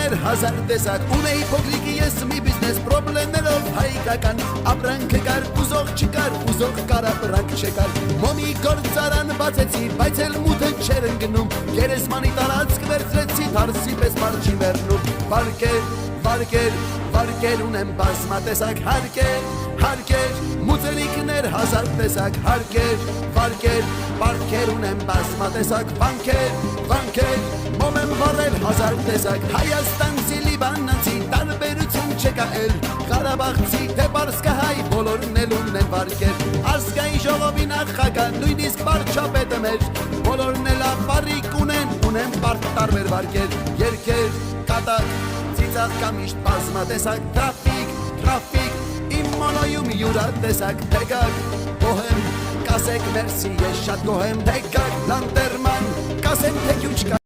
Ներ հազար տեսակ ունեի փոքրիկի ես մի բիզնես պրոբլեմներով հայկական ապրանքը կար ուզող չկար ուզող կարապրանք չկար մոմի գործարան բացեցի բայց էլ մութը չեր ընկնում գերեզմանի տարածք վերցրեցի դարսի պես մարջի վերնում վարկեր ունեմ բազմատեսակ հարկեր մուծելիքներ հազար տեսակ վարկեր ունեմ բազմատեսակ վանքեր մոմ եմ վառել հազար տեսակ Հայաստանցի լիբանանցի տարբերություն չկա էլ Ղարաբաղցի թե պարսկահայ բոլորն էլ ունեն վարկեր ազգային ժողովի նախագահ նույնիսկ վարչապետը մեր բոլորն էլ ապարիկ ունեն տարբեր վարկեր երգեր կատակ ծիծաղ կամիշտ բազմատեսակ տրաֆիկ իմ մոնոյում յուրատեսակ թեգակ բոհեմ կասեք մերսի ես շատ գոհեմ թեգակ լանտերման կասեմ թե քյուչ